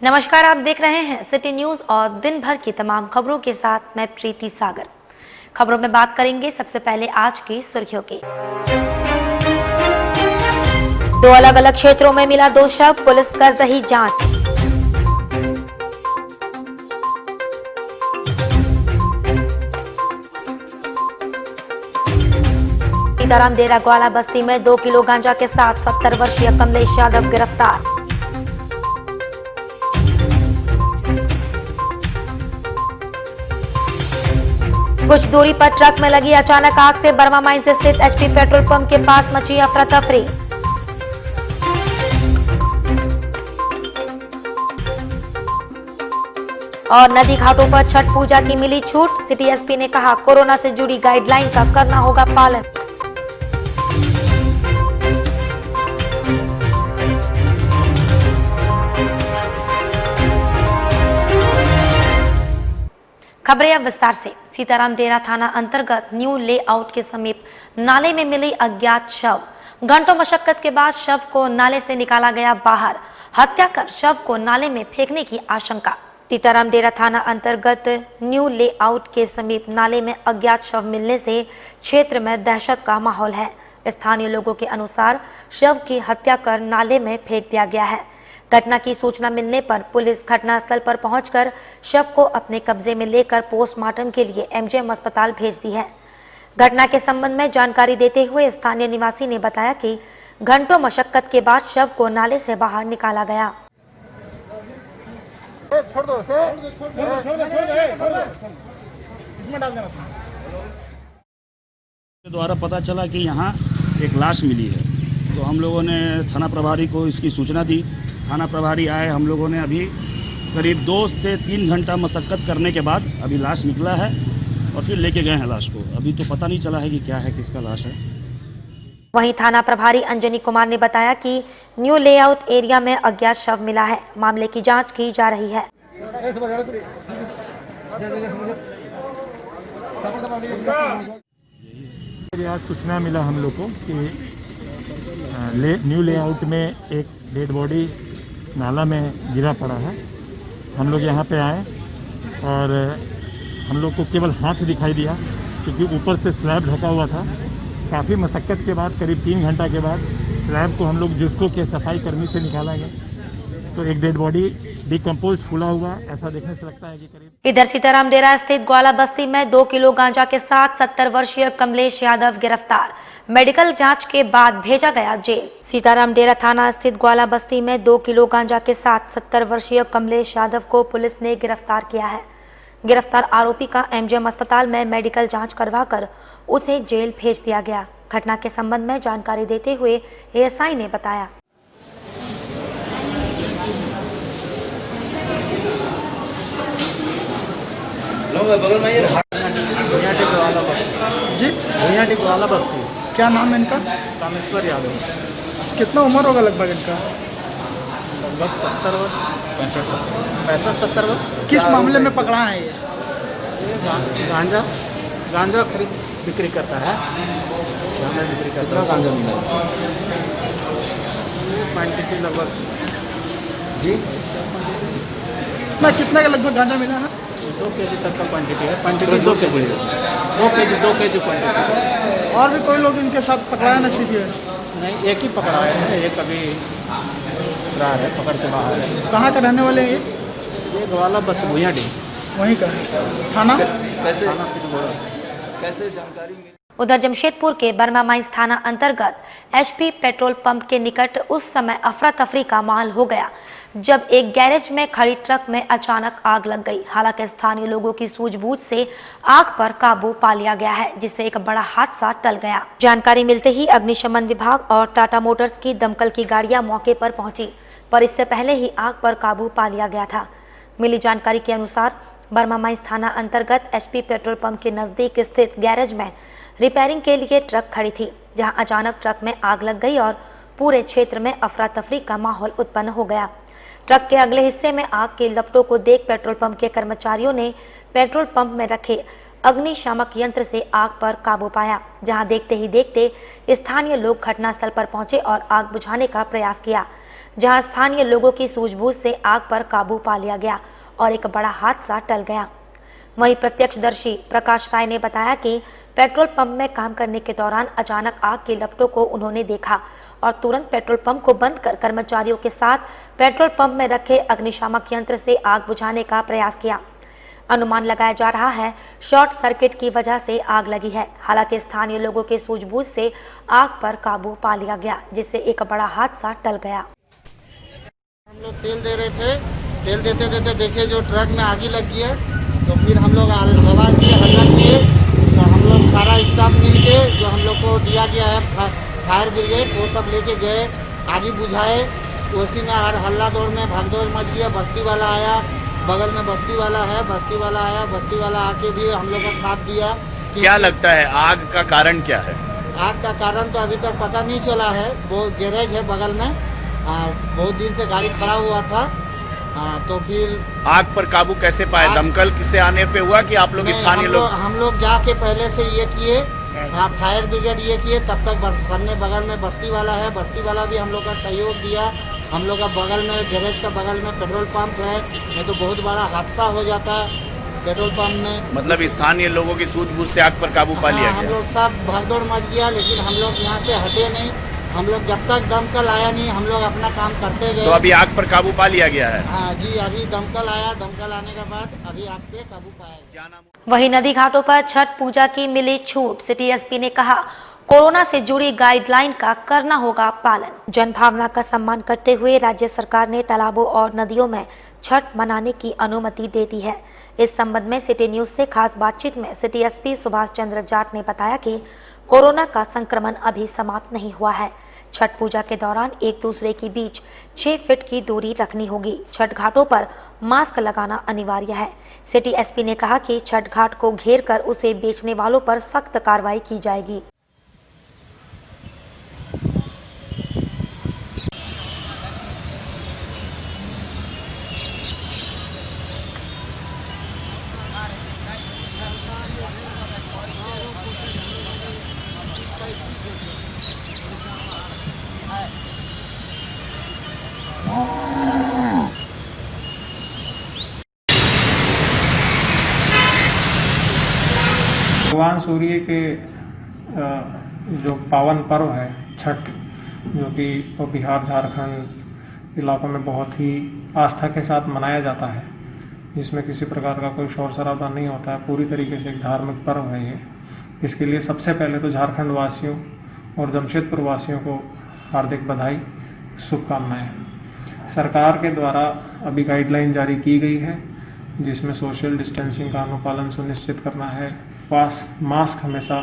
नमस्कार, आप देख रहे हैं सिटी न्यूज और दिन भर की तमाम खबरों के साथ मैं प्रीति सागर। खबरों में बात करेंगे सबसे पहले आज की सुर्खियों की। दो अलग अलग क्षेत्रों में मिला 2 शव, पुलिस कर रही जांच। सीताराम डेरा ग्वाला बस्ती में 2 किलो गांजा के साथ 70 वर्षीय कमलेश यादव गिरफ्तार। कुछ दूरी पर ट्रक में लगी अचानक आग से बर्मा माइंस स्थित एचपी पेट्रोल पंप के पास मची अफरा तफरी। और नदी घाटों पर छठ पूजा की मिली छूट, सिटी एसपी ने कहा कोरोना से जुड़ी गाइडलाइन का करना होगा पालन। खबरें अब विस्तार से। सीताराम डेरा थाना अंतर्गत न्यू लेआउट के समीप नाले में मिली अज्ञात शव। घंटों मशक्कत के बाद शव को नाले से निकाला गया बाहर। हत्या कर शव को नाले में फेंकने की आशंका। सीताराम डेरा थाना अंतर्गत न्यू लेआउट के समीप नाले में अज्ञात शव मिलने से क्षेत्र में दहशत का माहौल है। स्थानीय लोगों के अनुसार शव की हत्या कर नाले में फेंक दिया गया है। घटना की सूचना मिलने पर पुलिस घटनास्थल पर पहुंचकर शव को अपने कब्जे में लेकर पोस्टमार्टम के लिए एमजीएम अस्पताल भेज दी है। घटना के संबंध में जानकारी देते हुए स्थानीय निवासी ने बताया कि घंटों मशक्कत के बाद शव को नाले से बाहर निकाला गया। द्वारा पता चला कि यहाँ एक लाश मिली है, तो हम लोगों ने थाना प्रभारी को इसकी सूचना दी। थाना प्रभारी आए, हम लोगों ने अभी करीब 2 से 3 घंटा मशक्कत करने के बाद अभी लाश निकला है और फिर लेके गए हैं लाश को। अभी तो पता नहीं चला है कि क्या है, किसका लाश है। वहीं थाना प्रभारी अंजनी कुमार ने बताया कि न्यू लेआउट एरिया में अज्ञात शव मिला है। मामले की जांच की जा रही है। आज सूचना मिला हम लोग को कि न्यू लेआउट में एक डेड बॉडी नाला में गिरा पड़ा है। हम लोग यहाँ पे आए और हम लोग को केवल हाथ दिखाई दिया क्योंकि ऊपर से स्लैब ढका हुआ था। काफ़ी मशक्क़त के बाद करीब 3 घंटा के बाद स्लैब को हम लोग जिसको के सफाई कर्मी से निकाला गया, तो एक डेड बॉडी डिकम्पोज फूला हुआ ऐसा देखने से लगता है कि करीब। इधर सीताराम डेरा स्थित ग्वाला बस्ती में 2 किलो गांजा के साथ 70 वर्षीय कमलेश यादव गिरफ्तार। मेडिकल जांच के बाद भेजा गया जेल। सीताराम डेरा थाना स्थित ग्वाला बस्ती में 2 किलो गांजा के साथ 70 वर्षीय कमलेश यादव को पुलिस ने गिरफ्तार किया है। गिरफ्तार आरोपी का एमजीएम अस्पताल में मेडिकल जांच करवाकर उसे जेल भेज दिया गया। घटना के संबंध में जानकारी देते हुए एएसआई ने बताया। जी वाला बस्ती। क्या नाम है इनका? कामेश्वर यादव। कितना उम्र होगा लगभग इनका? लगभग 70 वर्ष, 65-70 वर्ष। किस मामले में पकड़ा है ये? गांजा खरीद बिक्री करता है। गांजा बिक्री करता है। गांजा मिला क्वान्टिटी लगभग जी कितना का लगभग गांजा मिला है? 2 केजी तक का क्वान्टिटी है। Quantity 2 KG quantity. और भी कोई लोग इनके साथ पकड़ाया नसीब है? नहीं, एक ही पकड़ा है। एक अभी फरार है, पकड़ के बाहर है। कहाँ का रहने वाले हैं ये ग्वाला बस भूया डी वहीं का थाना? कैसे जानकारी मिली? उधर जमशेदपुर के बर्मा माइंस थाना अंतर्गत एचपी पेट्रोल पंप के निकट उस समय अफरा तफरी का माहौल हो गया जब एक गैरेज में खड़ी ट्रक में अचानक आग लग गई। हालांकि स्थानीय लोगों की सूझबूझ से आग पर काबू पा लिया गया है, जिससे एक बड़ा हादसा टल गया। जानकारी मिलते ही अग्निशमन विभाग और टाटा मोटर्स की दमकल की गाड़ियां मौके पर पहुंची, पर इससे पहले ही आग पर काबू पा लिया गया था। मिली जानकारी के अनुसार बर्मा माइंस थाना अंतर्गत एचपी पेट्रोल पंप के नजदीक स्थित गैरेज में रिपेयरिंग के लिए ट्रक खड़ी थी, जहां अचानक ट्रक में आग लग गई और पूरे क्षेत्र में अफरा तफरी का माहौल उत्पन्न हो गया। ट्रक के अगले हिस्से में आग के लपटों को देख पेट्रोल पंप के कर्मचारियों ने पेट्रोल पंप में रखे अग्निशामक यंत्र से आग पर काबू पाया, जहां देखते ही देखते स्थानीय लोग घटनास्थल पर पहुंचे और आग बुझाने का प्रयास किया। जहां स्थानीय लोगों की सूझबूझ से आग पर काबू पा लिया गया और एक बड़ा हादसा टल गया। वहीं प्रत्यक्षदर्शी प्रकाश राय ने बताया कि पेट्रोल पंप में काम करने के दौरान अचानक आग की लपटों को उन्होंने देखा और तुरंत पेट्रोल पंप को बंद कर कर्मचारियों के साथ पेट्रोल पंप में रखे अग्निशामक यंत्र से आग बुझाने का प्रयास किया। अनुमान लगाया जा रहा है शॉर्ट सर्किट की वजह से आग लगी है। हालांकि स्थानीय लोगों के सूझबूझ से आग पर काबू पा लिया गया, जिससे एक बड़ा हादसा टल गया। हम लोग तेल दे रहे थे, तेल देते देते देखे जो ट्रक में आग लग गई है, तो फिर हम लोग आवाज़ दिए, हल्ला किए, तो हम लोग सारा स्टाफ मिल के जो हम लोग को दिया गया है फायर ब्रिगेड वो सब लेके गए, आगे बुझाए। उसी में हल्ला दौड़ में भागदौड़ मच गया। बस्ती वाला आया, बगल में बस्ती वाला है, बस्ती वाला आया, बस्ती वाला आके भी हम लोग का साथ दिया। क्या लगता है आग का कारण क्या है? आग का कारण तो अभी तक पता नहीं चला है। वो गैरेज है बगल में, बहुत दिन से गाड़ी खड़ा हुआ था। तो फिर आग पर काबू कैसे पाए? दमकल से आने पे हुआ कि आप लोग स्थानीय लोग? हम लोग जाके पहले से ये किए, फायर ब्रिगेड ये किए, तब तक सामने बगल में बस्ती वाला है, बस्ती वाला भी हम लोग का सहयोग दिया। हम लोग का बगल में गैरेज का बगल में पेट्रोल पंप है, नहीं तो बहुत बड़ा हादसा हो जाता पेट्रोल पंप में। मतलब स्थानीय लोगों की सूझबूझ से आग पर काबू पा लिया गया? हम लोग सब भागदौड़ मच गया, लेकिन हम लोग यहाँ से हटे नहीं। हम लोग जब तक दमकल आया नहीं, हम लोग अपना काम करते गए। तो अभी आग पर काबू पा लिया गया है? हाँ जी, अभी दमकल आया, दमकल आने के बाद अभी आग पे काबू पाया। वहीं नदी घाटों पर छठ पूजा की मिली छूट। सिटी एसपी ने कहा, कोरोना से जुड़ी गाइडलाइन का करना होगा पालन। जनभावना का सम्मान करते हुए राज्य सरकार ने तालाबों और नदियों में छठ मनाने की अनुमति दे दी है। इस संबंध में सिटी न्यूज से खास बातचीत में सिटी एसपी सुभाष चंद्र जाट ने बताया कि कोरोना का संक्रमण अभी समाप्त नहीं हुआ है। छठ पूजा के दौरान एक दूसरे के बीच 6 फीट की दूरी रखनी होगी। छठ घाटों पर मास्क लगाना अनिवार्य है। सिटी एसपी ने कहा कि छठ घाट को घेर कर उसे बेचने वालों पर सख्त कार्रवाई की जाएगी। भगवान सूर्य के जो पावन पर्व है छठ, जो कि बिहार झारखंड इलाकों में बहुत ही आस्था के साथ मनाया जाता है, जिसमें किसी प्रकार का कोई शोर शराबा नहीं होता है। पूरी तरीके से एक धार्मिक पर्व है ये। इसके लिए सबसे पहले तो झारखंड वासियों और जमशेदपुर वासियों को हार्दिक बधाई, शुभकामनाएं। सरकार के द्वारा अभी गाइडलाइन जारी की गई है, जिसमें सोशल डिस्टेंसिंग का अनुपालन सुनिश्चित करना है, मास्क हमेशा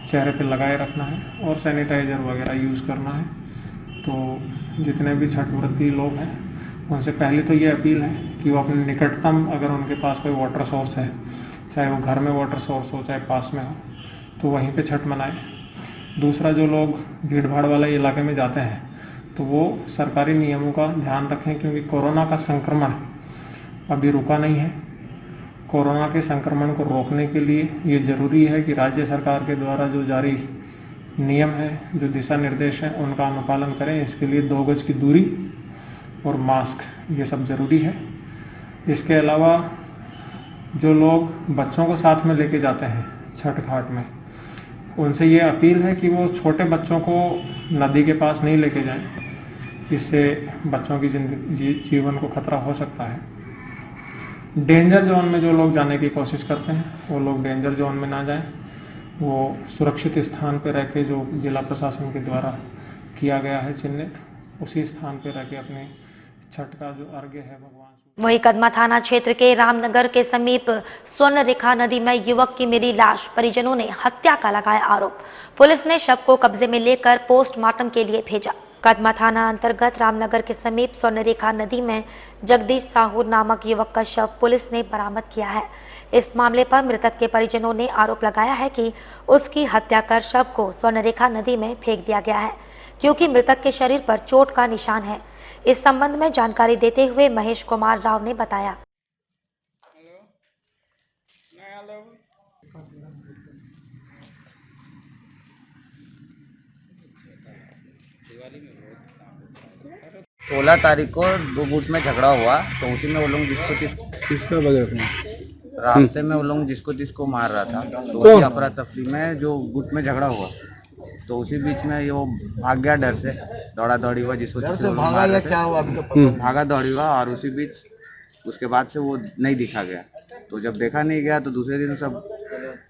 चेहरे पर लगाए रखना है और सैनिटाइजर वगैरह यूज़ करना है। तो जितने भी छठ व्रती लोग हैं उनसे पहले तो ये अपील है कि वो अपने निकटतम, अगर उनके पास कोई वाटर सोर्स है, चाहे वो घर में वाटर सोर्स हो चाहे पास में हो, तो वहीं पे छठ मनाएं। दूसरा, जो लोग भीड़ भाड़ वाले इलाके में जाते हैं तो वो सरकारी नियमों का ध्यान रखें, क्योंकि कोरोना का संक्रमण अभी रुका नहीं है। कोरोना के संक्रमण को रोकने के लिए ये ज़रूरी है कि राज्य सरकार के द्वारा जो जारी नियम है, जो दिशा निर्देश हैं, उनका अनुपालन करें। इसके लिए 2 गज की दूरी और मास्क, ये सब ज़रूरी है। इसके अलावा जो लोग बच्चों को साथ में लेके जाते हैं छठ घाट में, उनसे ये अपील है कि वो छोटे बच्चों को नदी के पास नहीं लेके जाएं। इससे बच्चों की जीवन को खतरा हो सकता है। डेंजर जोन में जो लोग जाने की कोशिश करते हैं वो लोग डेंजर जोन में ना जाएं। वो सुरक्षित स्थान पर रह के, जो जिला प्रशासन के द्वारा किया गया है चिन्हित, उसी स्थान पर रह के अपने छठ का जो अर्घ्य है भगवान। वहीं कदमा थाना क्षेत्र के रामनगर के समीप स्वर्ण रेखा नदी में युवक की मिली लाश, परिजनों ने हत्या का लगाया आरोप। पुलिस ने शव को कब्जे में लेकर पोस्टमार्टम के लिए भेजा। कदमा थाना अंतर्गत रामनगर के समीप स्वर्ण रेखा नदी में जगदीश साहू नामक युवक का शव पुलिस ने बरामद किया है। इस मामले पर मृतक के परिजनों ने आरोप लगाया है कि उसकी हत्या कर शव को स्वर्ण रेखा नदी में फेंक दिया गया है, क्योंकि मृतक के शरीर पर चोट का निशान है। इस संबंध में जानकारी देते हुए महेश कुमार राव ने बताया। 16 तारीख को 2 गुट में झगड़ा हुआ, तो उसी में वो लोग किसका वजह था? रास्ते में वो लोग जिसको मार रहा था, तो उसी अफरा तफरी में जो गुट में झगड़ा हुआ, तो उसी बीच में ये वो भाग गया डर से, दौड़ा दौड़ी हुआ, जिसको भागा दौड़ी हुआ, और उसी बीच उसके बाद से वो नहीं दिखा गया। तो जब देखा नहीं गया तो दूसरे दिन सब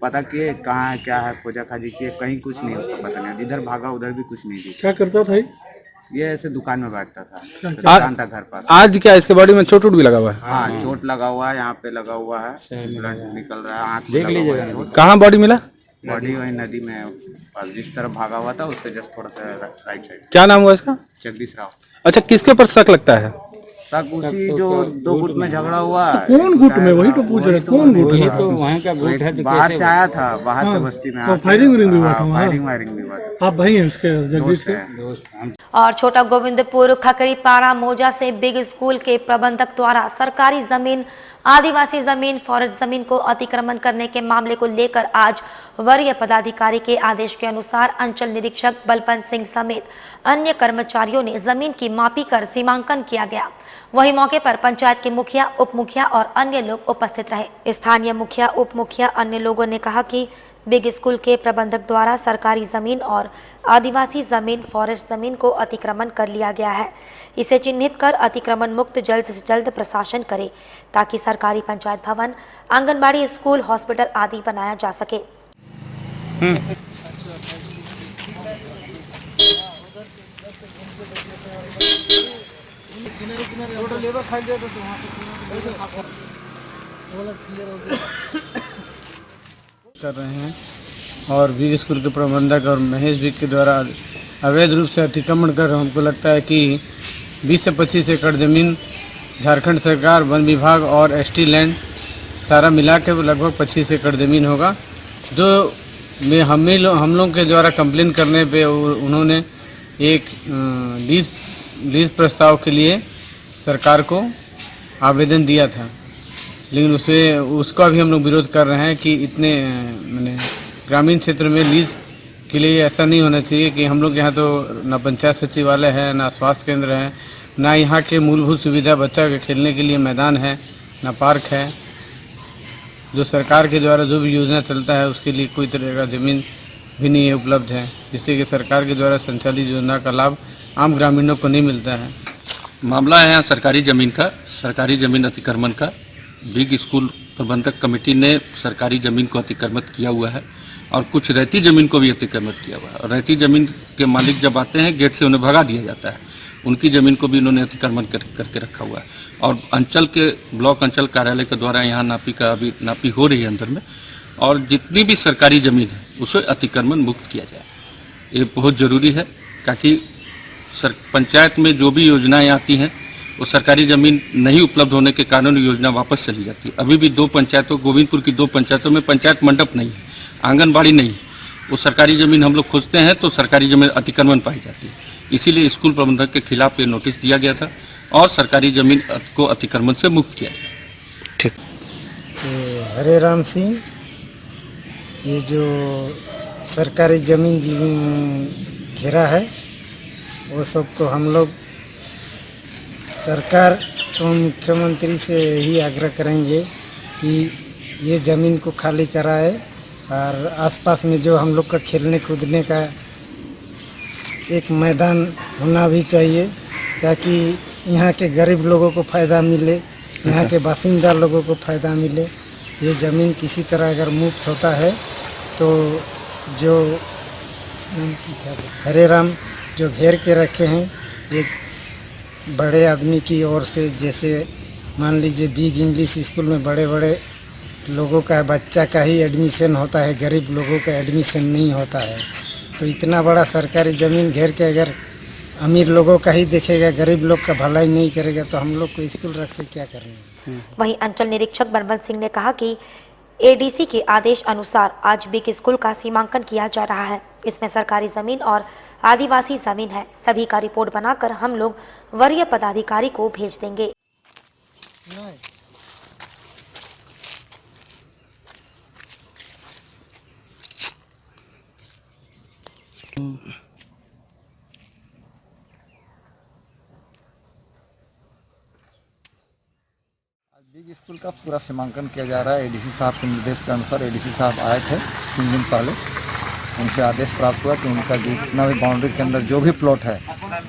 पता किए कहाँ है क्या है, खोजा खाजी किए, कहीं कुछ नहीं उसका पता नहीं, जिधर भागा उधर भी कुछ नहीं दिखा। क्या करता था ये ऐसे दुकान में बैठता था, दुकान था घर पास। आज क्या इसके बॉडी में चोट भी लगा हुआ है? हाँ, चोट लगा हुआ है, यहाँ पे लगा हुआ है, ब्लड निकल रहा है, आँख देख लीजिए। कहाँ बॉडी मिला? बॉडी वही नदी में पास जिस तरफ भागा हुआ था उसके जस्ट थोड़ा सा राइट साइड। क्या नाम हुआ इसका? जगदीश राव। अच्छा, किसके ऊपर शक लगता है? तक उसी जो 2 गुट में झगड़ा हुआ। कौन गुट में? वही तो पूछ रहे, कौन गुट है? तो वहाँ का गुट है, बाहर से आया था, बाहर से बस्ती में। फायरिंग भी हुआ था? फायरिंग वायरिंग भी हुआ था। आप भाई हैं उसके? जगदीश के दोस्त। और छोटा गोविंदपुर खकरी पारा मौजा से बिग स्कूल के प्रबंधक द्वारा सरकारी जमीन, आदिवासी जमीन, फॉरेस्ट जमीन को अतिक्रमण करने के मामले को लेकर आज वरीय पदाधिकारी के आदेश के अनुसार अंचल निरीक्षक बलवंत सिंह समेत अन्य कर्मचारियों ने जमीन की मापी कर सीमांकन किया गया। वहीं मौके पर पंचायत के मुखिया, उप मुखिया और अन्य लोग उपस्थित रहे। स्थानीय मुखिया, उप मुखिया, अन्य लोगों ने कहा कि बिग स्कूल के प्रबंधक द्वारा सरकारी जमीन और आदिवासी जमीन, फॉरेस्ट जमीन को अतिक्रमण कर लिया गया है। इसे चिन्हित कर अतिक्रमण मुक्त जल्द से जल्द प्रशासन करे ताकि सरकारी पंचायत भवन, आंगनबाड़ी, स्कूल, हॉस्पिटल आदि बनाया जा सके। कर रहे हैं और बिग स्कूल के प्रबंधक और महेश बिग के द्वारा अवैध रूप से अतिक्रमण कर, हमको लगता है कि 20 से 25 एकड़ ज़मीन झारखंड सरकार, वन विभाग और एसटी लैंड सारा मिला के लगभग 25 एकड़ ज़मीन होगा, जो में हम लोग के द्वारा कंप्लेन करने पे उन्होंने एक लीज प्रस्ताव के लिए सरकार को आवेदन दिया था, लेकिन उसका भी हम लोग विरोध कर रहे हैं कि इतने मैंने ग्रामीण क्षेत्र में लीज के लिए ऐसा नहीं होना चाहिए कि हम लोग यहाँ तो ना पंचायत सचिवालय है, ना स्वास्थ्य केंद्र है, ना यहाँ के मूलभूत सुविधा, बच्चा के खेलने के लिए मैदान है, ना पार्क है। जो सरकार के द्वारा जो भी योजना चलता है उसके लिए कोई तरह का ज़मीन भी नहीं है उपलब्ध है, जिससे कि सरकार के द्वारा संचालित योजना का लाभ आम ग्रामीणों को नहीं मिलता है। मामला है यहाँ सरकारी ज़मीन का, सरकारी ज़मीन अतिक्रमण का। बिग स्कूल प्रबंधक कमेटी ने सरकारी ज़मीन को अतिक्रमित किया हुआ है और कुछ रहती ज़मीन को भी अतिक्रमित किया हुआ है। और रहती ज़मीन के मालिक जब आते हैं गेट से उन्हें भगा दिया जाता है, उनकी ज़मीन को भी उन्होंने अतिक्रमण करके रखा हुआ है। और अंचल के ब्लॉक अंचल कार्यालय के द्वारा यहाँ नापी हो रही है अंदर में, और जितनी भी सरकारी ज़मीन है उसे अतिक्रमण मुक्त किया जाए। ये बहुत ज़रूरी है ताकि पंचायत में जो भी योजनाएँ आती हैं वो सरकारी ज़मीन नहीं उपलब्ध होने के कारण योजना वापस चली जाती है। अभी भी 2 पंचायतों, गोविंदपुर की 2 पंचायतों में पंचायत मंडप नहीं है, आंगनबाड़ी नहीं है। वो सरकारी ज़मीन हम लोग खोजते हैं तो सरकारी ज़मीन अतिक्रमण पाई जाती है। इसीलिए स्कूल प्रबंधक के खिलाफ ये नोटिस दिया गया था और सरकारी ज़मीन को अतिक्रमण से मुक्त किया जाए। ठीक। हरे राम सिंह, ये जो सरकारी ज़मीन घेरा है वो सबको हम लोग सरकार एवं मुख्यमंत्री से ही आग्रह करेंगे कि ये ज़मीन को खाली कराए और आसपास में जो हम लोग का खेलने कूदने का एक मैदान होना भी चाहिए ताकि यहाँ के गरीब लोगों को फ़ायदा मिले, यहाँ के बासिंदा लोगों को फ़ायदा मिले। ये ज़मीन किसी तरह अगर मुक्त होता है तो जो हरे राम जो घेर के रखे हैं, एक बड़े आदमी की ओर से, जैसे मान लीजिए बिग इंग्लिश स्कूल में बड़े बड़े लोगों का बच्चा का ही एडमिशन होता है, गरीब लोगों का एडमिशन नहीं होता है। तो इतना बड़ा सरकारी ज़मीन घेर के अगर अमीर लोगों का ही देखेगा, गरीब लोग का भलाई नहीं करेगा तो हम लोग को स्कूल रख के क्या करना। वहीं अंचल निरीक्षक बलवंत सिंह ने कहा कि एडीसी के आदेश अनुसार आज बिग स्कूल का सीमांकन किया जा रहा है। इसमें सरकारी ज़मीन और आदिवासी ज़मीन है। सभी का रिपोर्ट बनाकर हम लोग वरीय पदाधिकारी को भेज देंगे। बिग स्कूल का पूरा सीमांकन किया जा रहा है। एडीसी साहब के निर्देश के अनुसार एडीसी साहब आए थे 3 दिन पहले, उनसे आदेश प्राप्त हुआ कि उनका जितना भी बाउंड्री के अंदर जो भी प्लॉट है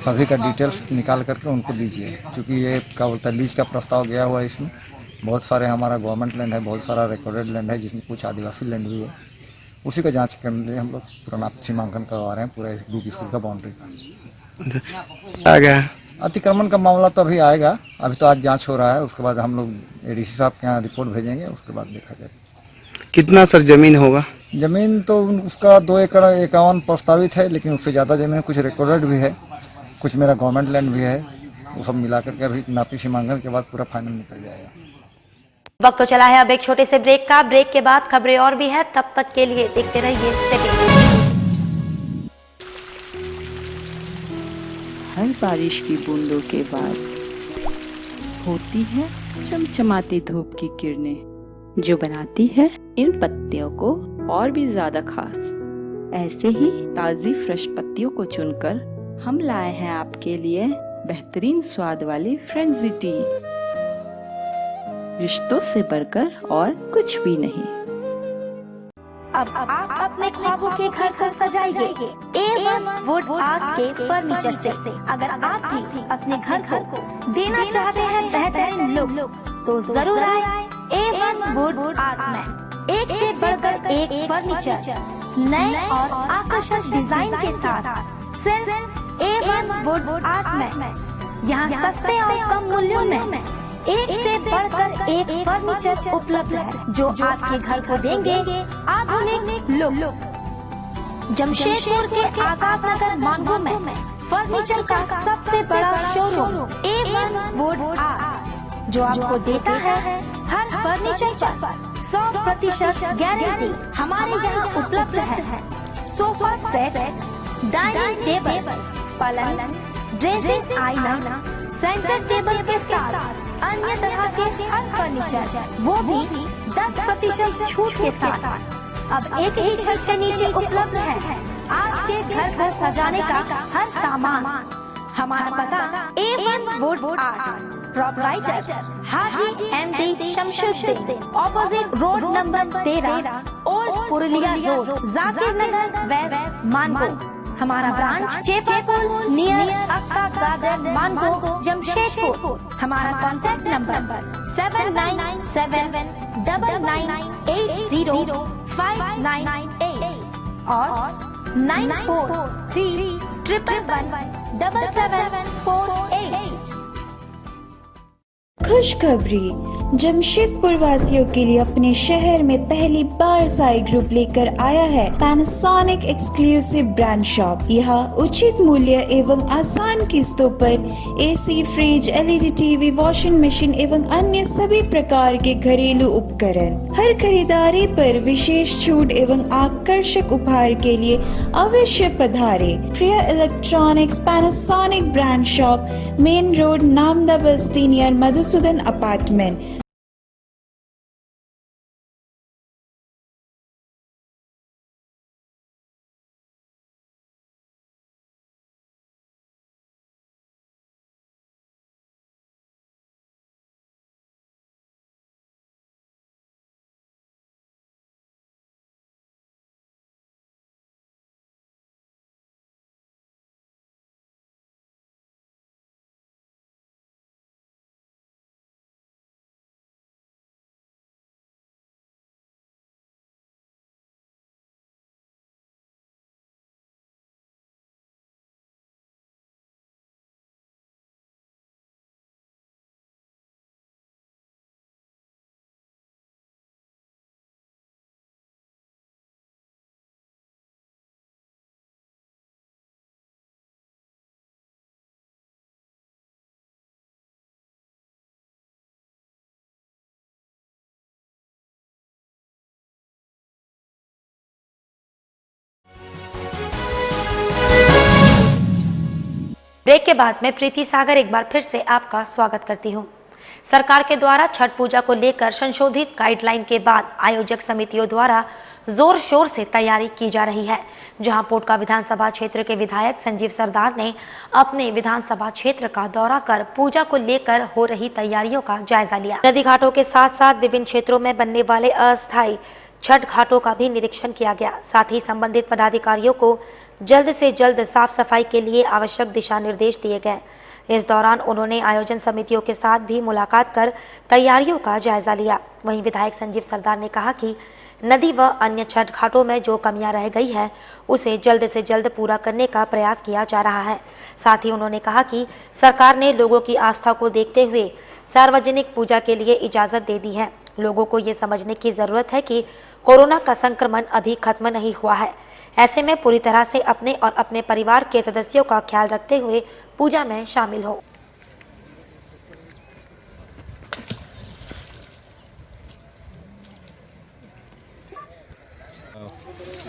सभी का डिटेल्स निकाल करके उनको दीजिए, क्योंकि ये क्या बोलता है लीज का प्रस्ताव गया हुआ है। इसमें बहुत सारे हमारा गवर्नमेंट लैंड है, बहुत सारा रिकॉर्डेड लैंड है, जिसमें कुछ आदिवासी लैंड भी है। उसी का जांच करने के लिए हम लोग पुराना सीमांकन करवा रहे हैं पूरा बिग स्कूल का बाउंड्री का। आ गया अतिक्रमण का मामला तो अभी आएगा, अभी तो आज जांच हो रहा है, उसके बाद हम लोग एडीसी साहब के यहाँ रिपोर्ट भेजेंगे, उसके बाद देखा जाएगा। कितना सर जमीन होगा? जमीन तो उसका 2 एकड़ 51 प्रस्तावित है, लेकिन उससे ज़्यादा जमीन कुछ रिकॉर्डेड भी है, कुछ मेरा गवर्नमेंट लैंड भी है। वो सब मिला करके अभी नापी सीमांकन के बाद पूरा फाइनल निकल जाएगा। वक्त तो चला है अब एक छोटे से ब्रेक का। ब्रेक के बाद खबरें और भी है, तब तक के लिए देखते रहिए सिटी। हर बारिश की बूंदों के बाद होती है चमचमाती धूप की किरणें, जो बनाती है इन पत्तियों को और भी ज्यादा खास। ऐसे ही ताजी फ्रेश पत्तियों को चुनकर हम लाए हैं आपके लिए बेहतरीन स्वाद वाली फ्रेंजी टी। रिश्तों से बढ़कर और कुछ भी नहीं। अब आप अपने ख्वाबों के घर को सजाइए A1 वुड आर्ट के फर्नीचर से। अगर आप भी अपने घर को देना चाहते हैं बेहतरीन लुक, तो जरूर आए A1 वुड आर्ट में। एक से बढ़कर एक फर्नीचर नए और आकर्षक डिजाइन के साथ सिर्फ A1 वुड आर्ट में। यहाँ सस्ते और कम मूल्यों में एक से बढ़कर एक फर्नीचर उपलब्ध है, जो आपके घर को देंगे आधुनिक लुक। जमशेदपुर के आजाद नगर मांगो में फर्नीचर का सबसे बड़ा शोरूम A1 वुड आर्ट, जो आपको देता है हर फर्नीचर पर 100% गारंटी। हमारे यहाँ उपलब्ध है सोफा सेट, डाइनिंग टेबल, पलंग, ड्रेसिंग आईना, सेंटर टेबल के साथ अन्य तरह के हर फर्नीचर, वो भी 10% छूट के साथ। अब एक ही छत के नीचे उपलब्ध है आपके घर को सजाने का हर सामान। हमारा पता A1 wood art, proprietor Haji MD Shamshuddin, opposite road number 13, old Purulia road, Zakir Nagar west, Mango. हमारा branch Chepapul near Akka garden, Mango, Jamshedpur. हमारा कॉन्टैक्ट नंबर 799799805998 और 9431117748। खुशखबरी, जमशेदपुर वासियों के लिए अपने शहर में पहली बार साई ग्रुप लेकर आया है पैनासोनिक एक्सक्लूसिव ब्रांड शॉप। यहाँ उचित मूल्य एवं आसान किस्तों पर AC, fridge, LED TV, washing machine एवं अन्य सभी प्रकार के घरेलू उपकरण। हर खरीदारी पर विशेष छूट एवं आकर्षक उपहार के लिए अवश्य पधारे। Priya electronics Panasonic brand shop, main road, Namda Basti near Madhusudan apartment. Break के बाद मैं प्रीति सागर एक बार फिर से आपका स्वागत करती हूं। सरकार के द्वारा छठ पूजा को लेकर संशोधित गाइडलाइन के बाद आयोजक समितियों द्वारा जोर शोर से तैयारी की जा रही है। जहां पोटका विधानसभा क्षेत्र के विधायक संजीव सरदार ने अपने विधानसभा क्षेत्र का दौरा कर पूजा को लेकर हो रही तैयारियों का जायजा लिया। नदी घाटों के साथ साथ विभिन्न क्षेत्रों में बनने वाले अस्थायी छठ घाटों का भी निरीक्षण किया गया। साथ ही संबंधित पदाधिकारियों को जल्द से जल्द साफ सफाई के लिए आवश्यक दिशा निर्देश दिए गए। इस दौरान उन्होंने आयोजन समितियों के साथ भी मुलाकात कर तैयारियों का जायजा लिया। वहीं विधायक संजीव सरदार ने कहा कि नदी व अन्य छठ घाटों में जो कमियां रह गई है उसे जल्द से जल्द पूरा करने का प्रयास किया जा रहा है। साथ ही उन्होंने कहा कि सरकार ने लोगों की आस्था को देखते हुए सार्वजनिक पूजा के लिए इजाज़त दे दी है। लोगों को ये समझने की ज़रूरत है कि कोरोना का संक्रमण अभी खत्म नहीं हुआ है। ऐसे में पूरी तरह से अपने और अपने परिवार के सदस्यों का ख्याल रखते हुए पूजा में शामिल हो।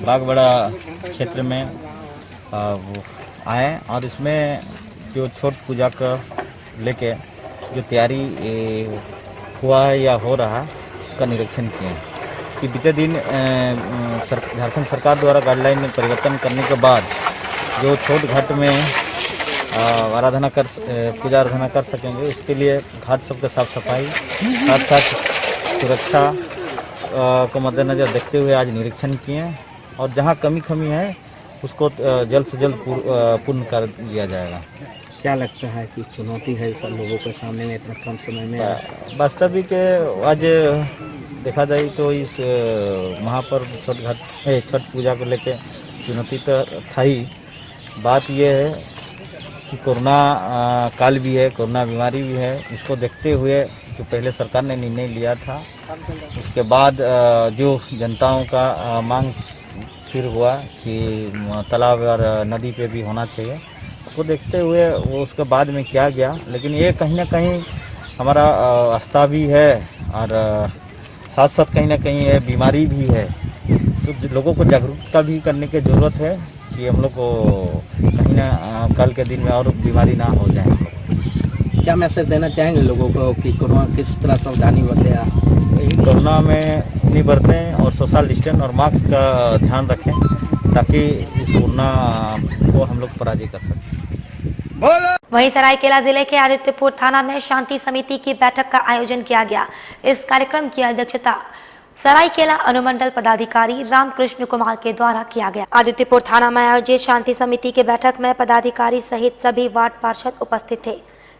बागबड़ा क्षेत्र में वो आए और इसमें जो छठ पूजा का लेके जो तैयारी हुआ है या हो रहा है उसका निरीक्षण किए कि बीते दिन झारखंड सरकार द्वारा गाइडलाइन में परिवर्तन करने के बाद जो छठ घाट में पूजा आराधना कर सकेंगे उसके लिए घाट सबके साफ सफाई साथ साथ सुरक्षा को मद्देनज़र देखते हुए आज निरीक्षण किए और जहां कमी है उसको जल्द से जल्द पूर्ण कर लिया जाएगा। क्या लगता है कि चुनौती है सब लोगों के सामने में इतना कम समय में? वास्तविक आज देखा जाए तो इस महापर्व छठ पूजा को लेकर चुनौती तो था ही। बात यह है कि कोरोना काल भी है, कोरोना बीमारी भी है। इसको देखते हुए जो पहले सरकार ने निर्णय लिया था उसके बाद जो जनताओं का मांग फिर हुआ कि तालाब और नदी पे भी होना चाहिए, उसको देखते हुए वो उसके बाद में किया गया। लेकिन ये कहीं ना कहीं हमारा आस्था भी है और साथ साथ कहीं ना कहीं ये बीमारी भी है, तो लोगों को जागरूकता भी करने की ज़रूरत है कि हम लोग को कहीं ना कल के दिन में और बीमारी ना हो जाए। क्या मैसेज देना चाहेंगे लोगों को कि कोरोना किस तरह सावधानी बरतें? कोरोना में नहीं बरतें और सोशल डिस्टेंस और मास्क का ध्यान रखें ताकि इस कोरोना को हम लोग पराजित कर सकें। वहीं सरायकेला जिले के आदित्यपुर थाना में शांति समिति की बैठक का आयोजन किया गया। इस कार्यक्रम की अध्यक्षता सरायकेला अनुमंडल पदाधिकारी रामकृष्ण कुमार के द्वारा किया गया। आदित्यपुर थाना में आयोजित शांति समिति की बैठक में पदाधिकारी सहित सभी वार्ड पार्षद उपस्थित थे।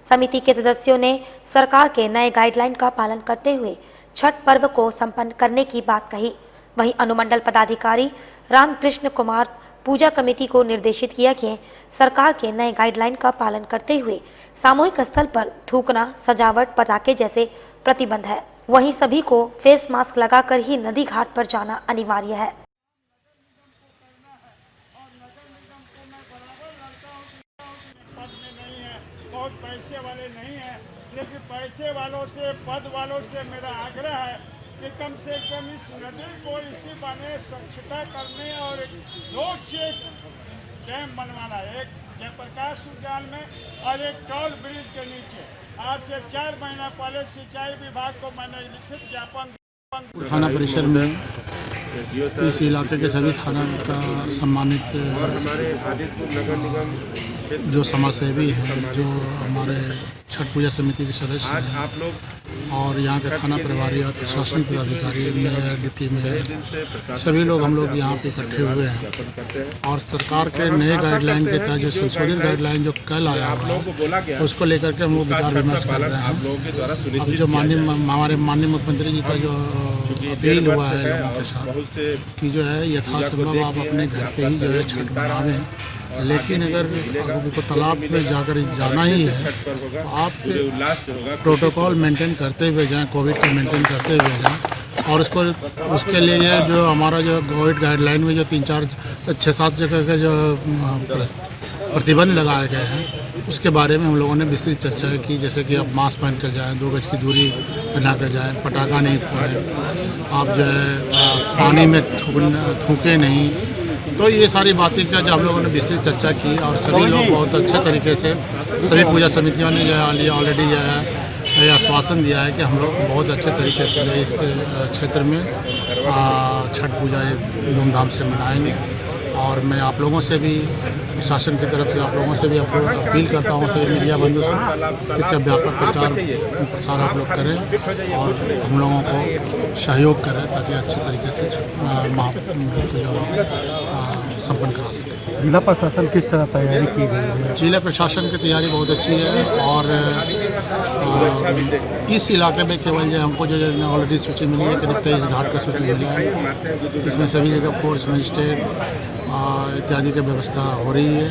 समिति के सदस्यों ने सरकार के नए गाइडलाइन का पालन करते हुए छठ पर्व को संपन्न करने की बात कही। वहीं अनुमंडल पदाधिकारी रामकृष्ण कुमार पूजा कमेटी को निर्देशित किया कि सरकार के नए गाइडलाइन का पालन करते हुए सामूहिक स्थल पर थूकना, सजावट, पटाखे जैसे प्रतिबंध है। वहीं सभी को फेस मास्क लगाकर ही नदी घाट पर जाना अनिवार्य है। बहुत पैसे वाले नहीं है, लेकिन पैसे वालों से, पद वालों से मेरा आग्रह है कि कम से कम इस नदी को इसी बहाने स्वच्छता करने और दो चेक डैम बनवाना, एक जयप्रकाश उद्यान में और एक टोल ब्रिज के नीचे। आज से 4 महीना पहले सिंचाई विभाग को मैंने लिखित ज्ञापन थाना परिसर में इस इलाके के सभी थाना का सम्मानित जो समाजसेवी हैं, जो हमारे छठ पूजा समिति के सदस्य हैं और यहाँ के थाना प्रभारी और प्रशासन पदाधिकारी मेयर, डिप्टी मेयर, सभी लोग हम लोग यहाँ पे इकट्ठे हुए हैं और सरकार के नए गाइडलाइन के तहत जो संशोधित गाइडलाइन जो कल आया है उसको लेकर के हम लोग विचार विमर्श कर रहे हैं। अब जो हमारे माननीय मुख्यमंत्री जी का जो अपील हुआ है लोगों के साथ कि जो है यथासंभव आप अपने घर पे ही जो है छठ मनावें, लेकिन अगर उनको तालाब में जाकर जाना ही है तो आप प्रोटोकॉल मेंटेन करते हुए जाएं, कोविड का मेंटेन करते हुए जाएं। और उसके लिए जो हमारा जो कोविड गाइडलाइन में जो 6-7 जगह के जो प्रतिबंध लगाए गए हैं उसके बारे में हम लोगों ने विस्तृत चर्चा की। जैसे कि आप मास्क पहन कर जाएँ, 2 गज की दूरी बना कर जाएँ, पटाखा नहीं फोड़ें, आप जो है पानी में थूकें नहीं। तो ये सारी बातें का जो हम लोगों ने विस्तृत चर्चा की और सभी लोग बहुत अच्छे तरीके से, सभी पूजा समितियों ने जो है ऑलरेडी जो है ये आश्वासन दिया है कि हम लोग बहुत अच्छे तरीके से इस क्षेत्र में छठ पूजा धूमधाम से मनाएंगे। और मैं आप लोगों से भी, शासन की तरफ से आप लोगों से भी अपील करता हूँ, सभी मीडिया बंधु से, इसका व्यापक प्रसार आप लोग करें और हम लोगों को सहयोग करें ताकि अच्छे तरीके से संपन्न करा सकें। जिला प्रशासन किस तरह तैयारी की गई है? जिला प्रशासन की तैयारी बहुत अच्छी है और इस इलाके में केवल जो हमको जो ऑलरेडी सूची मिली है, करीब 23 घाट का सूची मिला है। इसमें सभी जगह फोर्स मजिस्ट्रेट इत्यादि की व्यवस्था हो रही है।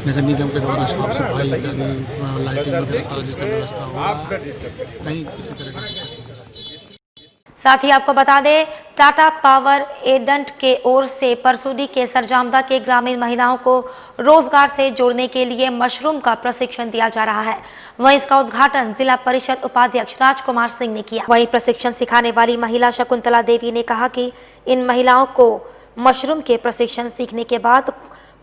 नगर निगम के द्वारा साफ सफाई इत्यादि लाइटिंग वगैरह सारा जिसका व्यवस्था हो रहा है, कहीं किसी तरह का। साथ ही आपको बता दें, टाटा पावर एजेंट के ओर से परसूडी के सरजामदा के ग्रामीण महिलाओं को रोजगार से जोड़ने के लिए मशरूम का प्रशिक्षण दिया जा रहा है। वहीं इसका उद्घाटन जिला परिषद उपाध्यक्ष राजकुमार सिंह ने किया। वहीं प्रशिक्षण सिखाने वाली महिला शकुंतला देवी ने कहा कि इन महिलाओं को मशरूम के प्रशिक्षण सीखने के बाद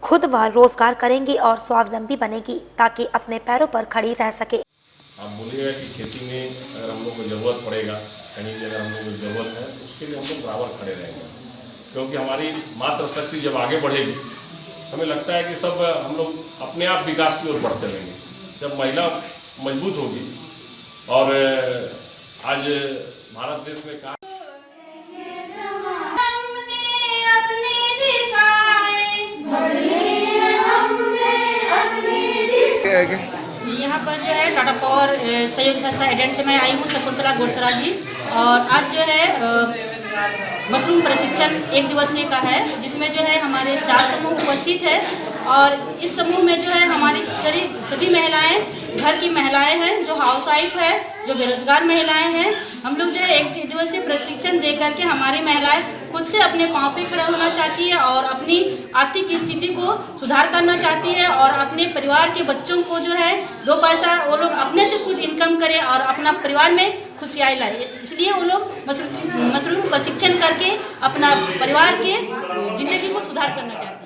खुद वह रोजगार करेंगी और स्वावलंबी बनेगी ताकि अपने पैरों पर खड़ी रह सके। आप बोलिएगा कि खेती में अगर हम लोग को ज़रूरत पड़ेगा, कहीं भी अगर हम लोग को ज़रूरत है तो उसके लिए हम लोग बराबर खड़े रहेंगे, क्योंकि हमारी मातृ शक्ति जब आगे बढ़ेगी, हमें लगता है कि सब हम लोग अपने आप विकास की ओर बढ़ते रहेंगे। जब महिला मजबूत होगी और आज भारत देश में काम यहाँ पर जो है टाटा पावर सहयोगी संस्था एजेंट से मैं आई हूँ शकुंतला गोडसरा जी, और आज जो है मशरूम प्रशिक्षण 1 दिवसीय का है, जिसमें जो है हमारे 4 समूह उपस्थित है। और इस समूह में जो है हमारी सभी महिलाएं घर की महिलाएं हैं, जो हाउस वाइफ है, जो बेरोजगार महिलाएं हैं। हम लोग जो है 1 दिवसीय प्रशिक्षण दे करके हमारी महिलाएं खुद से अपने पाँव पे खड़ा होना चाहती है और अपनी आर्थिक स्थिति को सुधार करना चाहती है और अपने परिवार के बच्चों को जो है 2 पैसा वो लोग अपने से खुद इनकम करें और अपना परिवार में खुशियाँ लाए। इसलिए वो लोग मशरूम प्रशिक्षण करके अपना परिवार के जिंदगी को सुधार करना चाहती है।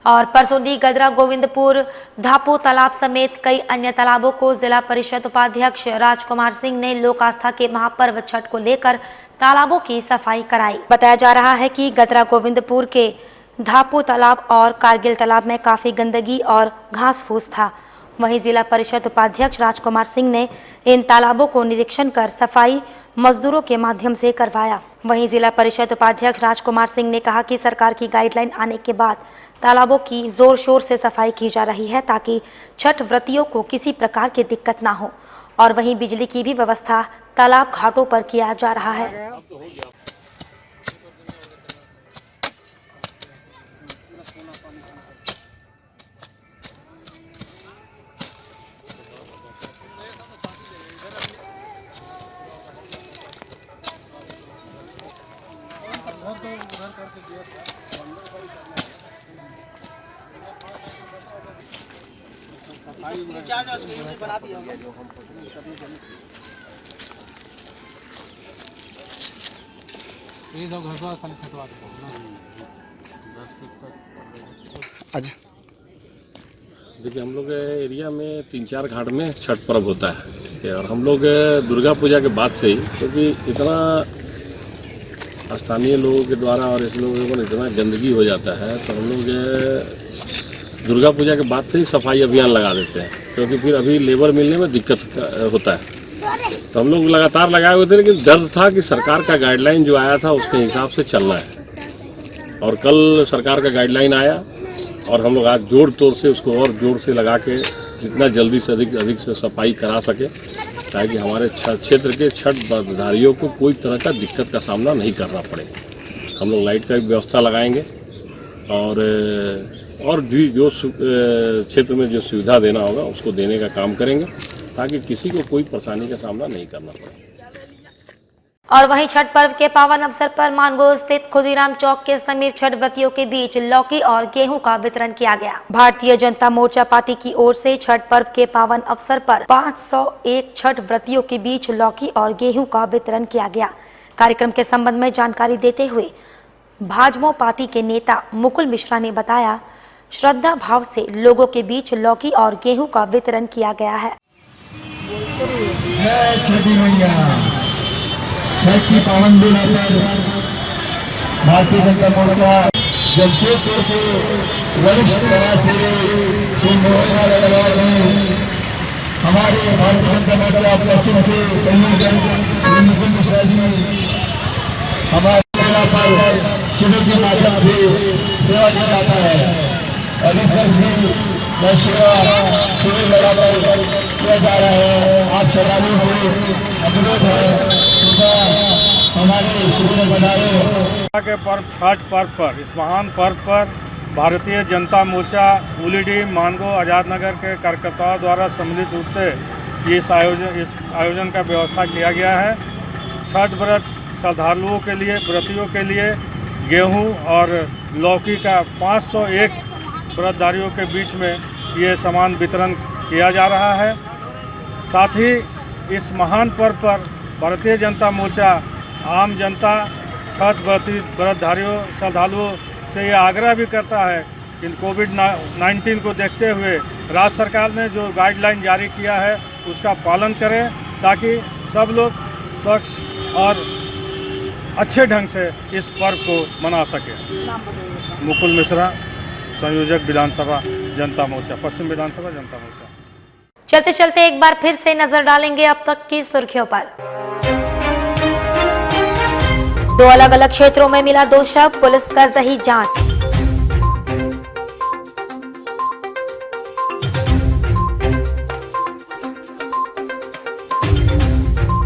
और परसोडी, गदरा, गोविंदपुर, धापू तालाब समेत कई अन्य तालाबों को जिला परिषद उपाध्यक्ष राजकुमार सिंह ने लोक आस्था के महापर्व छठ को लेकर तालाबों की सफाई कराई। बताया जा रहा है कि गदरा, गोविंदपुर के धापू तालाब और कारगिल तालाब में काफी गंदगी और घास फूस था। वहीं जिला परिषद उपाध्यक्ष राजकुमार सिंह ने इन तालाबों को निरीक्षण कर सफाई मजदूरों के माध्यम से करवाया। वहीं जिला परिषद उपाध्यक्ष राजकुमार सिंह ने कहा कि सरकार की गाइडलाइन आने के बाद तालाबों की जोर शोर से सफाई की जा रही है ताकि छठ व्रतियों को किसी प्रकार की दिक्कत ना हो। और वहीं बिजली की भी व्यवस्था तालाब घाटों पर किया जा रहा है। बना दिया अच्छा, देखिए हम लोग एरिया में 3-4 घाट में छठ पर्व होता है, ठीक है। और हम लोग दुर्गा पूजा के बाद से ही, क्योंकि इतना स्थानीय लोगों के द्वारा और इस लोगों को इतना गंदगी हो जाता है, तो हम लोग दुर्गा पूजा के बाद से ही सफाई अभियान लगा देते हैं, क्योंकि फिर अभी लेबर मिलने में दिक्कत होता है। तो हम लोग लगातार लगाए हुए थे, लेकिन डर था कि सरकार का गाइडलाइन जो आया था उसके हिसाब से चलना है। और कल सरकार का गाइडलाइन आया और हम लोग आज जोर तोड़ से उसको और जोर से लगा के जितना जल्दी से अधिक से सफाई करा सके, ताकि हमारे क्षेत्र के छठ व्रतधारियों को कोई तरह का दिक्कत का सामना नहीं करना पड़े। हम लोग लाइट का भी व्यवस्था लगाएंगे और भी जो क्षेत्र में जो सुविधा देना होगा उसको देने का काम करेंगे, ताकि किसी को कोई परेशानी का सामना नहीं करना पड़े। और वहीं छठ पर्व के पावन अवसर पर मानगो स्थित खुदीराम चौक के समीप छठ व्रतियों के बीच लौकी और गेहूं का वितरण किया गया। भारतीय जनता मोर्चा पार्टी की ओर से छठ पर्व के पावन अवसर पर 501 छठ व्रतियों के बीच लौकी और गेहूं का वितरण किया गया। कार्यक्रम के संबंध में जानकारी देते हुए भाजपा पार्टी के नेता मुकुल मिश्रा ने बताया, श्रद्धा भाव से लोगों के बीच लौकी और गेहूं का वितरण किया गया है। जय छठी मैया। छठ की पावन दिन पर भारतीय जनता मोर्चा जमशेदपुर के वरिष्ठ समाजसेवी श्री मोहन अग्रवाल ने हमारे भारतीय जनता मोर्चा पश्चिम के संयोजक श्री मुकुंद मिश्रा जी हमारे जिला पर शिविर के माध्यम से सेवा किया जाता है और इस वर्ष भी सेवा शिविर लगाकर किया जा रहा है। आप श्रद्धालुओं से अनुरोध है कृपया हमारे शिविर बनाए के पर्व छठ पर्व पर इस महान पर्व पर भारतीय जनता मोर्चा उलीडी मानगो आज़ाद नगर के कार्यकर्ताओं द्वारा सम्मिलित रूप से इस आयोजन का व्यवस्था किया गया है। छठ व्रत श्रद्धालुओं के लिए व्रतियों के लिए गेहूं और लौकी का 501 व्रतधारियों के बीच में ये सामान वितरण किया जा रहा है। साथ ही इस महान पर्व पर भारतीय जनता मोर्चा आम जनता छठ व्रतधारियों श्रद्धालुओं से ये आग्रह भी करता है कि कोविड-19 को देखते हुए राज्य सरकार ने जो गाइडलाइन जारी किया है उसका पालन करें ताकि सब लोग स्वच्छ और अच्छे ढंग से इस पर्व को मना सकें। मुकुल मिश्रा, संयोजक विधानसभा जनता मोर्चा, पश्चिम विधानसभा जनता मोर्चा। चलते चलते एक बार फिर से नजर डालेंगे अब तक की सुर्खियों पर। 2 अलग अलग क्षेत्रों में मिला 2 शव, पुलिस कर रही जांच।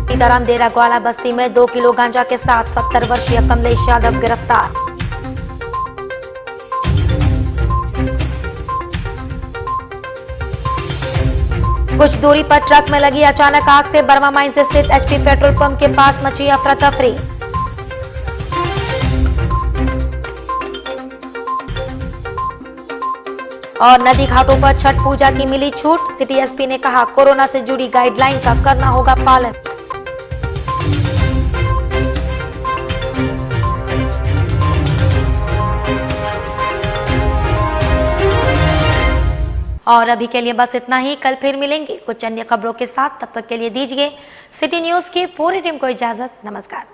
सीताराम डेरा ग्वाला बस्ती में 2 किलो गांजा के साथ 70 वर्षीय कमलेश यादव गिरफ्तार। कुछ दूरी पर ट्रक में लगी अचानक आग से बर्मा माइंस स्थित एचपी पेट्रोल पंप के पास मची अफरा तफरी। और नदी घाटों पर छठ पूजा की मिली छूट, सिटी एसपी ने कहा कोरोना से जुड़ी गाइडलाइन का करना होगा पालन। और अभी के लिए बस इतना ही, कल फिर मिलेंगे कुछ अन्य खबरों के साथ। तब तक के लिए दीजिए सिटी न्यूज की पूरी टीम को इजाजत। नमस्कार।